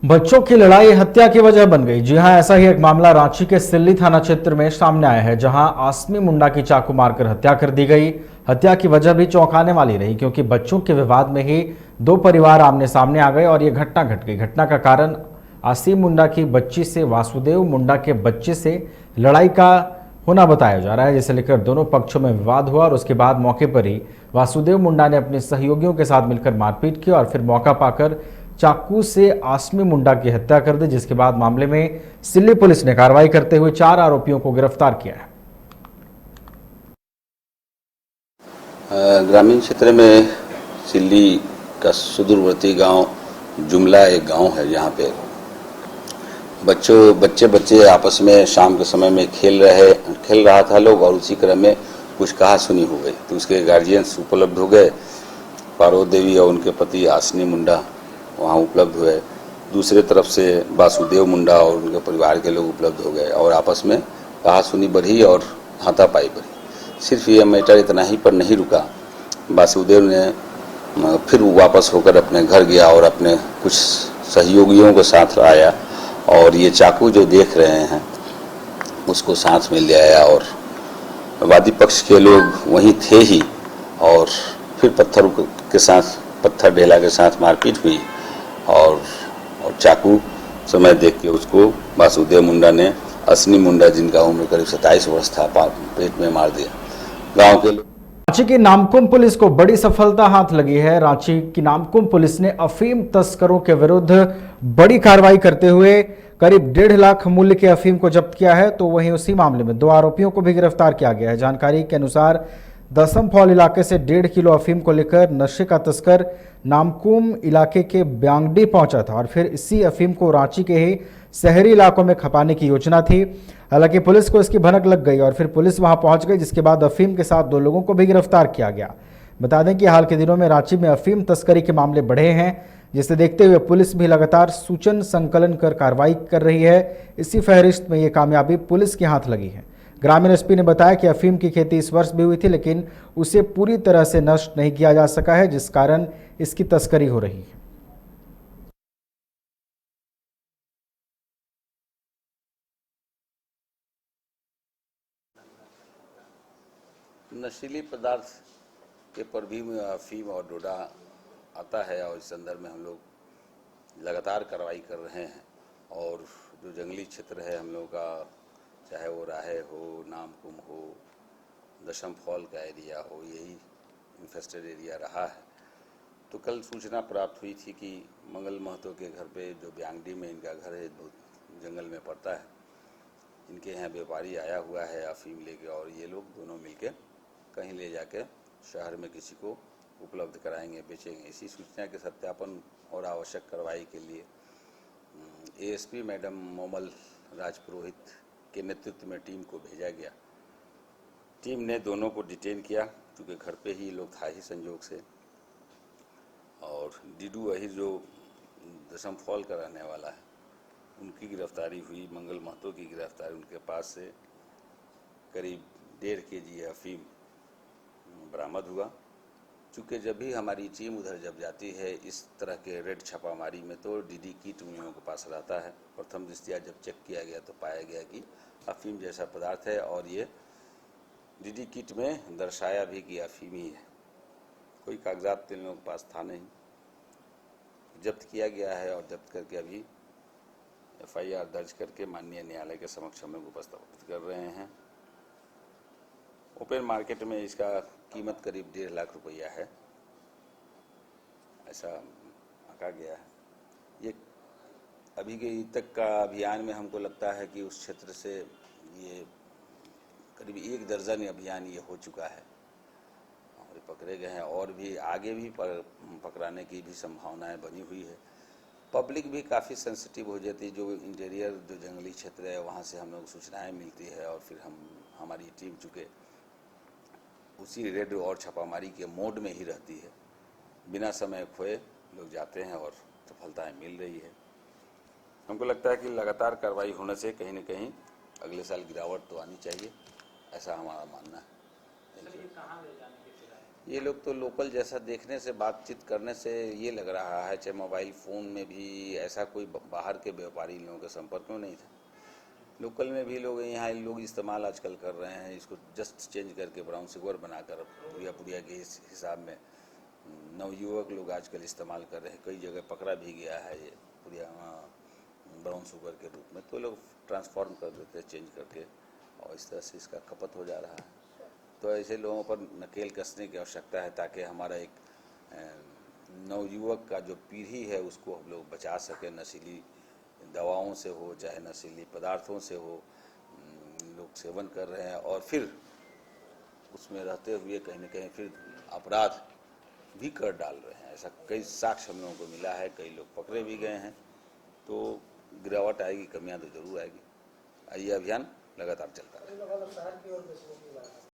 बच्चों की लड़ाई हत्या की वजह बन गई। जी हां, ऐसा ही एक मामला रांची के सिल्ली थाना क्षेत्र में सामने आया है, जहां आसमी मुंडा की चाकू मारकर हत्या कर दी गई। हत्या की वजह भी चौंकाने वाली रही, क्योंकि बच्चों के विवाद में ही दो परिवार आमने सामने आ गए और ये घटना घट गई। घटना का कारण आसिम मुंडा की बच्ची से वासुदेव मुंडा के बच्चे से लड़ाई का होना बताया जा रहा है, जिसे लेकर दोनों पक्षों में विवाद हुआ और उसके बाद मौके पर ही वासुदेव मुंडा ने अपने सहयोगियों के साथ मिलकर मारपीट की और फिर मौका पाकर चाकू से आसमी मुंडा की हत्या कर दी, जिसके बाद मामले में सिल्ली पुलिस ने कार्रवाई करते हुए 4 आरोपियों को गिरफ्तार किया है। ग्रामीण क्षेत्र में सिल्ली का सुदूरवर्ती गांव जुमला एक गांव है, जहां पे बच्चे आपस में शाम के समय में खेल रहा था लोग, और उसी क्रम में कुछ कहा सुनी हो गई, तो उसके गार्जियंस उपलब्ध हो गए। पार्वती देवी और उनके पति आसनी मुंडा वहाँ उपलब्ध हुए। दूसरे तरफ से वासुदेव मुंडा और उनके परिवार के लोग उपलब्ध हो गए और आपस में कहा सुनी बढ़ी और हाथापाई बढ़ी। सिर्फ ये मैटर इतना ही पर नहीं रुका। वासुदेव ने फिर वापस होकर अपने घर गया और अपने कुछ सहयोगियों को साथ आया और ये चाकू जो देख रहे हैं उसको साथ में ले आया और वादी पक्ष के लोग वहीं थे ही, और फिर पत्थर ढेला के साथ मारपीट हुई और चाकू समय देख के उसको वासुदेव मुंडा ने असनी मुंडा, जिनका उम्र करीब 27 वर्ष था, पेट में मार दिया। गांव के लोग। रांची की नामकुम पुलिस को बड़ी सफलता हाथ लगी है। रांची की नामकुम पुलिस ने अफीम तस्करों के विरुद्ध बड़ी कार्रवाई करते हुए करीब 1.5 लाख मूल्य के अफीम को जब्त किया है। तो वहीं उसी मामले में 2 आरोपियों को भी गिरफ्तार किया गया है। जानकारी के अनुसार दसम फॉल इलाके से 1.5 किलो अफीम को लेकर नशे का तस्कर नामकुम इलाके के ब्यांगडी पहुंचा था और फिर इसी अफीम को रांची के ही शहरी इलाकों में खपाने की योजना थी। हालांकि पुलिस को इसकी भनक लग गई और फिर पुलिस वहां पहुंच गई, जिसके बाद अफीम के साथ 2 लोगों को भी गिरफ्तार किया गया। बता दें कि हाल के दिनों में रांची में अफीम तस्करी के मामले बढ़े हैं, जिसे देखते हुए पुलिस भी लगातार सूचन संकलन कर कार्रवाई कर रही है। इसी फहरिस्त में ये कामयाबी पुलिस के हाथ लगी है। ग्रामीण एसपी ने बताया कि अफीम की खेती इस वर्ष भी हुई थी, लेकिन उसे पूरी तरह से नष्ट नहीं किया जा सका है, जिस कारण इसकी तस्करी हो रही है। नशीली पदार्थ के पर भी अफीम और डोडा आता है और इस संदर्भ में हम लोग लगातार कार्रवाई कर रहे हैं। और जो जंगली क्षेत्र है हम लोग का, चाहे वो राहे हो, नामकुम हो, दशम फॉल का एरिया हो, यही इन्फेस्टेड एरिया रहा है। तो कल सूचना प्राप्त हुई थी कि मंगल महतो के घर पे, जो ब्यांगडी में इनका घर है, बहुत जंगल में पड़ता है, इनके यहाँ व्यापारी आया हुआ है अफीम लेके, और ये लोग दोनों मिलके कहीं ले जाके शहर में किसी को उपलब्ध कराएंगे, बेचेंगे। इसी सूचना के सत्यापन और आवश्यक कार्रवाई के लिए एएसपी मैडम मोमल राजपुरोहित के नेतृत्व में टीम को भेजा गया। टीम ने दोनों को डिटेन किया, क्योंकि घर पे ही लोग था ही संयोग से। और डीडू अहिर जो दशम फॉल का रहने वाला है, उनकी गिरफ्तारी हुई। मंगल महतो की गिरफ्तारी, उनके पास से करीब 1.5 केजी अफीम बरामद हुआ। चूँकि जब भी हमारी टीम उधर जब जाती है इस तरह के रेड छापामारी में, तो डीडी किट उन लोगों के पास रहता है। प्रथम दृष्टया जब चेक किया गया तो पाया गया कि अफीम जैसा पदार्थ है, और ये डीडी किट में दर्शाया भी कि अफीम ही है। कोई कागजात इन लोगों के पास था नहीं। जब्त किया गया है और जब्त करके अभी एफआईआर दर्ज करके माननीय न्यायालय के समक्ष हम लोग उपस्थापित कर रहे हैं। ओपन मार्केट में इसका कीमत करीब 1.5 लाख रुपया है, ऐसा आंका गया है। ये अभी के तक का अभियान में हमको लगता है कि उस क्षेत्र से ये करीब 1 दर्जन अभियान ये हो चुका है और पकड़े गए हैं, और भी आगे भी पकड़ाने की भी संभावनाएं बनी हुई है। पब्लिक भी काफ़ी सेंसिटिव हो जाती है। जो इंटीरियर, जो जंगली क्षेत्र है, वहाँ से हम लोग सूचनाएं मिलती है और फिर हमारी टीम चूँकि उसी रेड और छापामारी के मोड में ही रहती है, बिना समय खोए लोग जाते हैं और सफलताएं मिल रही है। हमको लगता है कि लगातार कार्रवाई होने से कहीं न कहीं अगले साल गिरावट तो आनी चाहिए, ऐसा हमारा मानना है। ये लोग तो लोकल जैसा देखने से, बातचीत करने से ये लग रहा है, चाहे मोबाइल फ़ोन में भी ऐसा कोई बाहर के व्यापारी लोगों के संपर्क में नहीं था। लोकल में भी लोग यहाँ लोग इस्तेमाल आजकल कर रहे हैं, इसको जस्ट चेंज करके ब्राउन शुगर बनाकर पुड़िया पुड़िया के हिसाब में नवयुवक लोग आजकल इस्तेमाल कर रहे हैं। कई जगह पकड़ा भी गया है ये पुड़िया ब्राउन शुगर के रूप में, तो लोग ट्रांसफॉर्म कर देते हैं चेंज करके, और इस तरह से इसका खपत हो जा रहा है। तो ऐसे लोगों पर नकेल कसने की आवश्यकता है, ताकि हमारा एक नवयुवक का जो पीढ़ी है उसको हम लोग बचा सकें। नशीली दवाओं से हो, चाहे नशीली पदार्थों से हो, लोग सेवन कर रहे हैं और फिर उसमें रहते हुए कहीं न कहीं फिर अपराध भी कर डाल रहे हैं। ऐसा कई साक्ष्य हम लोगों को मिला है, कई लोग पकड़े भी गए हैं। तो गिरावट आएगी, कमियां तो जरूर आएगी। ये अभियान लगातार चलता है।